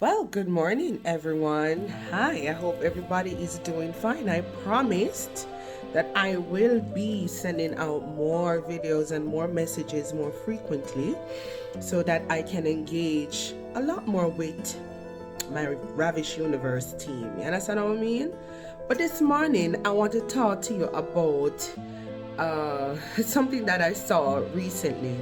Well, good morning, everyone. Hi, I hope everybody is doing fine. I promised that I will be sending out more videos and more messages more frequently so that I can engage a lot more with my Ravish Universe team. You understand what I mean? But this morning, I want to talk to you about something that I saw recently.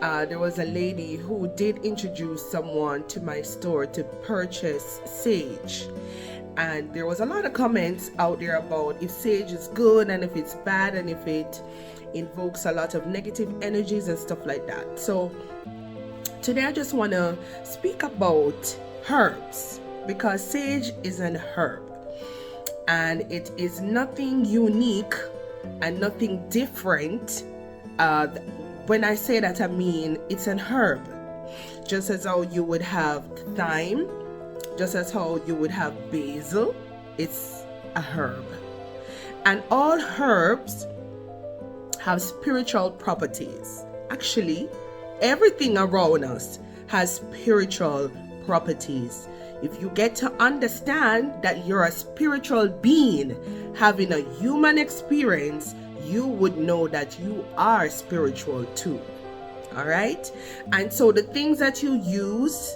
There was a lady who did introduce someone to my store to purchase sage, and there was a lot of comments out there about if sage is good and if it's bad and if it invokes a lot of negative energies and stuff like that. So today I just want to speak about herbs, because sage is an herb and it is nothing unique and nothing different. When I say that, I mean it's an herb. Just as how you would have thyme, just as how you would have basil, it's a herb. And all herbs have spiritual properties. Actually, everything around us has spiritual properties. If you get to understand that you're a spiritual being having a human experience, you would know that you are spiritual too. All right? And so the things that you use,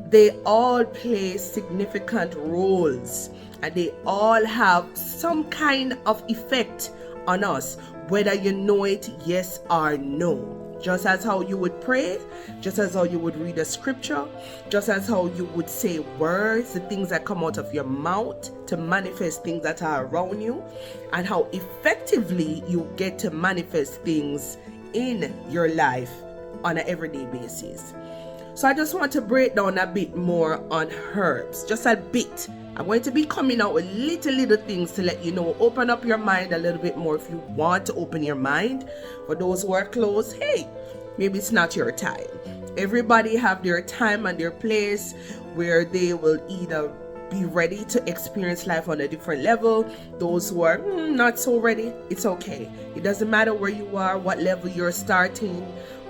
they all play significant roles and they all have some kind of effect on us, whether you know it, yes or no. Just as how you would pray, just as how you would read a scripture, just as how you would say words, the things that come out of your mouth to manifest things that are around you, and how effectively you get to manifest things in your life on an everyday basis. So I just want to break down a bit more on herbs, just a bit. I'm going to be coming out with little things to let you know, open up your mind a little bit more if you want to open your mind. For those who are closed, hey, maybe it's not your time. Everybody have their time and their place where they will either be ready to experience life on a different level. Those who are not so ready, it's okay. It doesn't matter where you are, what level you're starting,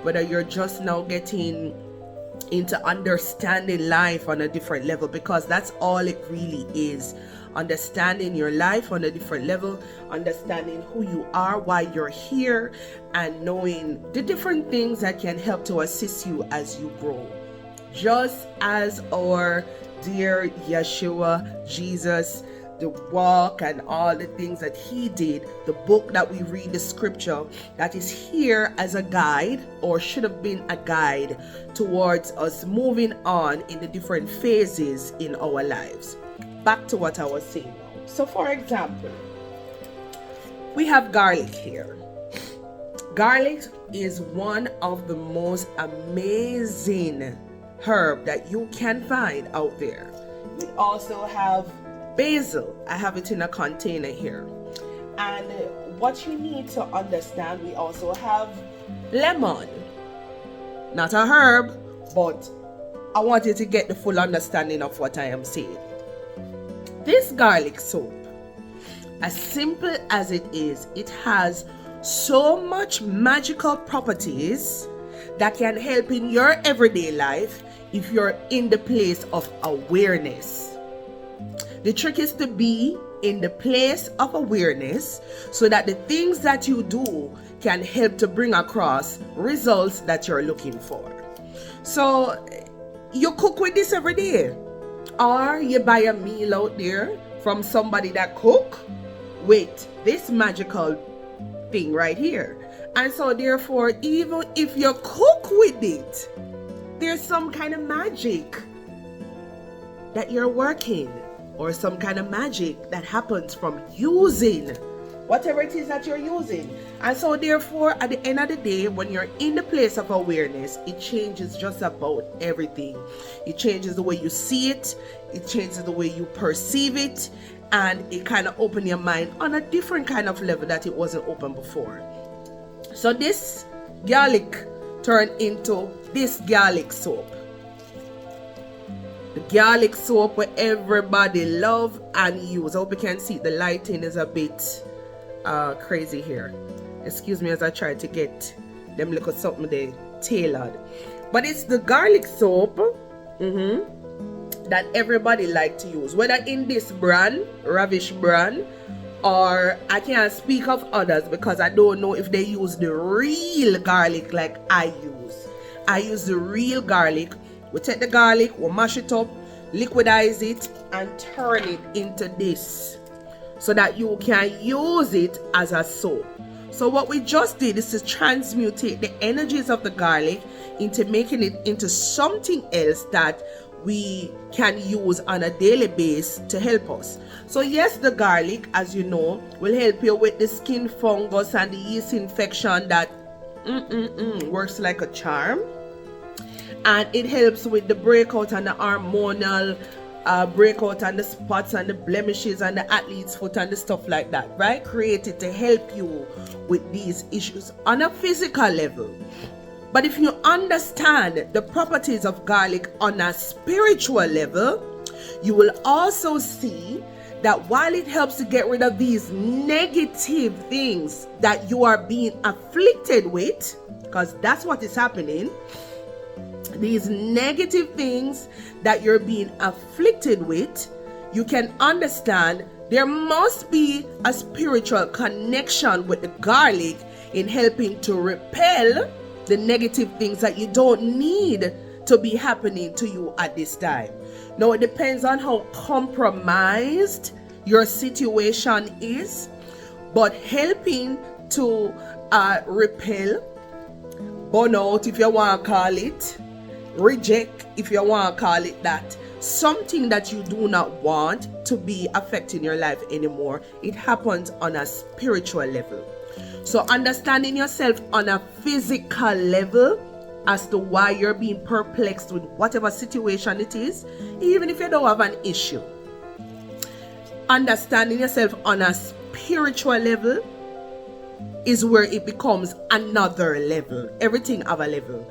whether you're just now getting into understanding life on a different level, because that's all it really is. Understanding your life on a different level, understanding who you are, why you're here, and knowing the different things that can help to assist you as you grow. Just as our dear Yeshua, Jesus, the walk and all the things that he did, the book that we read, the scripture that is here as a guide, or should have been a guide towards us moving on in the different phases in our lives. Back to what I was saying now. So for example, we have garlic here. Garlic is one of the most amazing herb that you can find out there. We also have basil. I have it in a container here. And what you need to understand, we also have lemon. Not a herb, but I want you to get the full understanding of what I am saying. This garlic soap, as simple as it is, it has so much magical properties that can help in your everyday life if you're in the place of awareness. The trick is to be in the place of awareness so that the things that you do can help to bring across results that you're looking for. So you cook with this every day, or you buy a meal out there from somebody that cook with this magical thing right here. And so therefore, even if you cook with it, there's some kind of magic that you're working, or some kind of magic that happens from using whatever it is that you're using. And so therefore, at the end of the day, when you're in the place of awareness, it changes just about everything. It changes the way you see it, it changes the way you perceive it, and it kind of opens your mind on a different kind of level that it wasn't open before. So this garlic turned into this garlic soap. The garlic soap where everybody love and use. I hope you can see the lighting is a bit crazy here. Excuse me as I try to get them look at something they tailored. But it's the garlic soap that everybody like to use, whether in this brand, Ravish brand, or I can't speak of others because I don't know if they use the real garlic like I use. I use the real garlic. We take the garlic, we mash it up, liquidize it, and turn it into this so that you can use it as a soap. So what we just did is to transmutate the energies of the garlic into making it into something else that we can use on a daily basis to help us. So yes, the garlic, as you know, will help you with the skin fungus and the yeast infection that works like a charm. And it helps with the breakout and the hormonal breakout and the spots and the blemishes and the athlete's foot and the stuff like that, right? Created to help you with these issues on a physical level. But if you understand the properties of garlic on a spiritual level, you will also see that while it helps to get rid of these negative things that you are being afflicted with, because that's what is happening, these negative things that you're being afflicted with, you can understand there must be a spiritual connection with the garlic in helping to repel the negative things that you don't need to be happening to you at this time. Now, it depends on how compromised your situation is, but helping to repel, burn out if you want to call it, reject if you want to call it that, something that you do not want to be affecting your life anymore. It happens on a spiritual level. So understanding yourself on a physical level as to why you're being perplexed with whatever situation it is, even if you don't have an issue. Understanding yourself on a spiritual level is where it becomes another level. Everything have a level.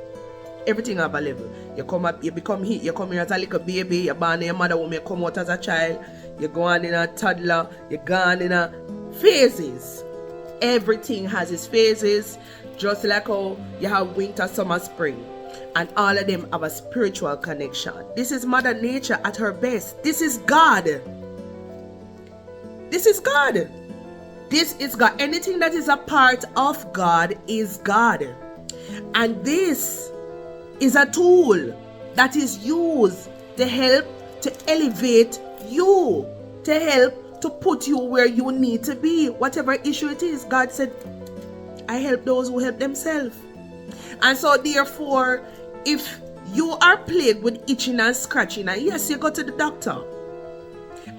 Everything have a level. You come up, you become here, you come here as a little baby, you're born in your mother womb, you come out as a child, you go on in a toddler, you go on in a phases. Everything has its phases, just like how you have winter, summer, spring, and all of them have a spiritual connection. This is Mother Nature at her best. This is God. This is God. This is God. Anything that is a part of God is God. And this is a tool that is used to help to elevate you, to help to put you where you need to be. Whatever issue it is, God said, I help those who help themselves. And so therefore, if you are plagued with itching and scratching, and yes, you go to the doctor,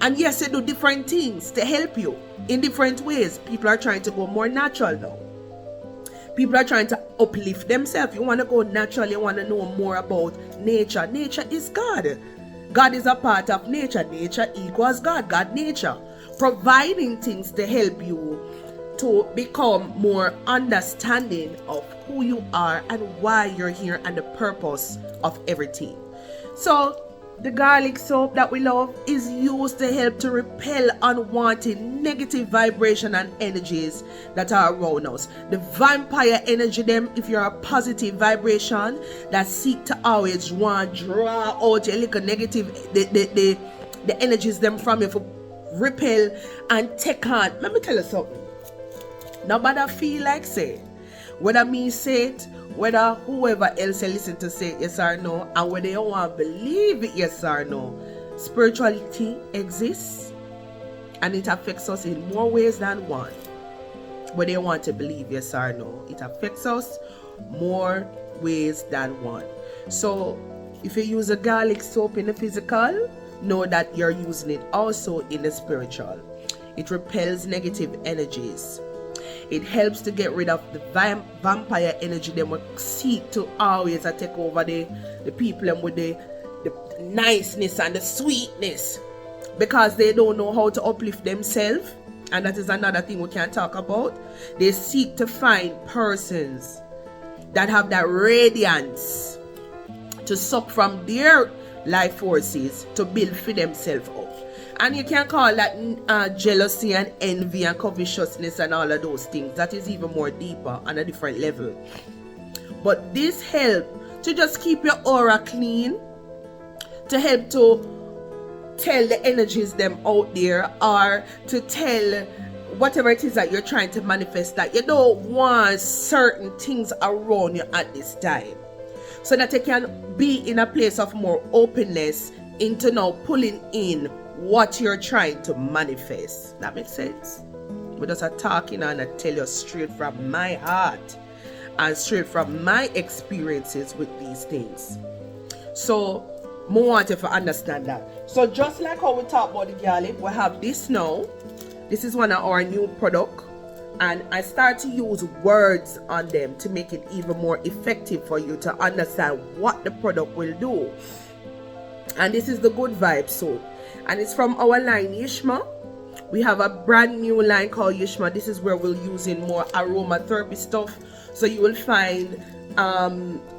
and yes, you do different things to help you in different ways. People are trying to go more natural now. People are trying to uplift themselves. You want to go natural, you want to know more about nature. Nature is God. God is a part of nature. Nature equals God. God nature. Providing things to help you to become more understanding of who you are and why you're here and the purpose of everything. So the garlic soap that we love is used to help to repel unwanted negative vibration and energies that are around us. The vampire energy, them, if you're a positive vibration that seek to always want to draw out a little negative, the energies them from you for repel and take on. Let me tell you something. Nobody feel like say, whether me say it, whether whoever else listen to say yes or no, and whether you want to believe it yes or no, spirituality exists and it affects us in more ways than one. Whether you want to believe yes or no, it affects us more ways than one. So if you use a garlic soap in the physical, know that you're using it also in the spiritual. It repels negative energies. It helps to get rid of the vampire energy. They will seek to always take over the people with the niceness and the sweetness, because they don't know how to uplift themselves. And that is another thing we can talk about. They seek to find persons that have that radiance to suck from their life forces to build for themselves up. And you can call that jealousy and envy and covetousness and all of those things. That is even more deeper on a different level. But this helps to just keep your aura clean, to help to tell the energies them out there, or to tell whatever it is that you're trying to manifest, that you don't want certain things around you at this time, so that you can be in a place of more openness into now pulling in what you're trying to manifest. That makes sense? We're just talking and I tell you straight from my heart and straight from my experiences with these things. So more want you to understand that. So just like how we talk about the garlic, we have this now. This is one of our new product, and I start to use words on them to make it even more effective for you to understand what the product will do. And this is the Good Vibe soap, and it's from our line Yishma. We have a brand new line called Yishma. This is where we're using more aromatherapy stuff. So you will find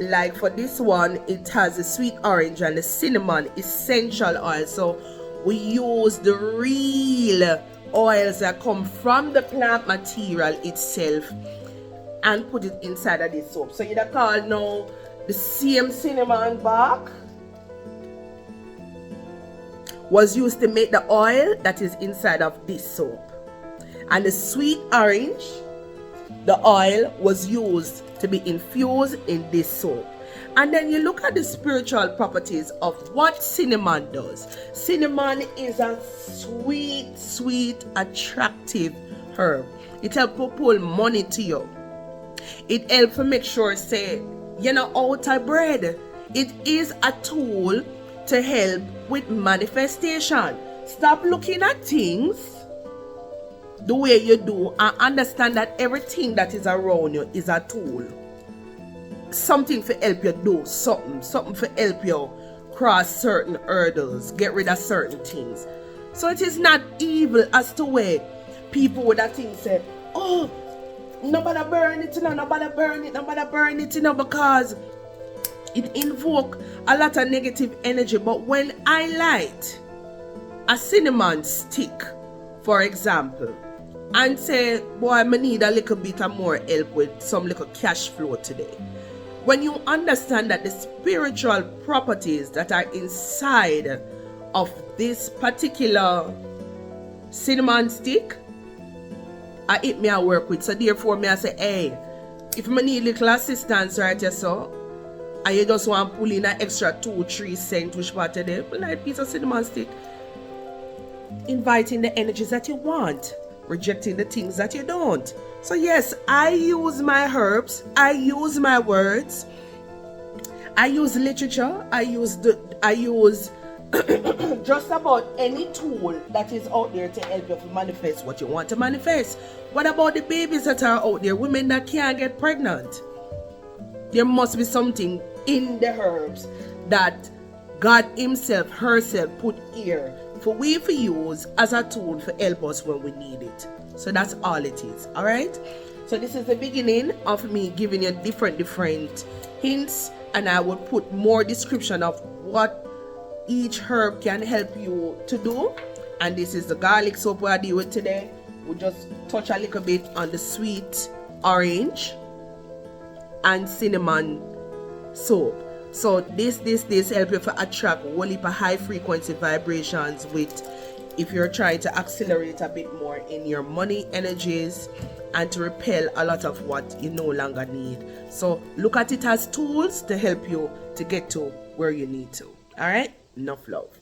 like for this one, it has the sweet orange and the cinnamon essential oil. So we use the real oils that come from the plant material itself and put it inside of this soap. So you call now the same cinnamon bark was used to make the oil that is inside of this soap, and the sweet orange, the oil, was used to be infused in this soap. And then you look at the spiritual properties of what cinnamon does. Cinnamon is a sweet, attractive herb. It helps to pull money to you. It helps to make sure, say, you're not out of bread. It is a tool to help with manifestation. Stop looking at things the way you do and understand that everything that is around you is a tool. Something to help you do something to help you cross certain hurdles, get rid of certain things. So it is not evil as to where people with that thing say, oh, nobody burn it, nobody burn it, because it invoke a lot of negative energy. But when I light a cinnamon stick, for example, and say, boy, I need a little bit of more help with some little cash flow today. When you understand that the spiritual properties that are inside of this particular cinnamon stick, I hit me at work with. So therefore me I say, hey, if I need little assistance right here, so, and you just want to pull in an extra 2-3 cents, which part of them, like piece of cinnamon stick, inviting the energies that you want, rejecting the things that you don't. So yes, I use my herbs, I use my words, I use literature, I use just about any tool that is out there to help you to manifest what you want to manifest. What about the babies that are out there, women that can't get pregnant? There must be something in the herbs that God himself, herself put here for we to use as a tool for help us when we need it. So that's all it is. All right, so this is the beginning of me giving you different hints, and I will put more description of what each herb can help you to do. And this is the garlic soap we are dealing with today. We just touch a little bit on the sweet orange and cinnamon soap. So this help you to attract a whole heap of high frequency vibrations with, if you're trying to accelerate a bit more in your money energies and to repel a lot of what you no longer need. So look at it as tools to help you to get to where you need to. All right, enough love.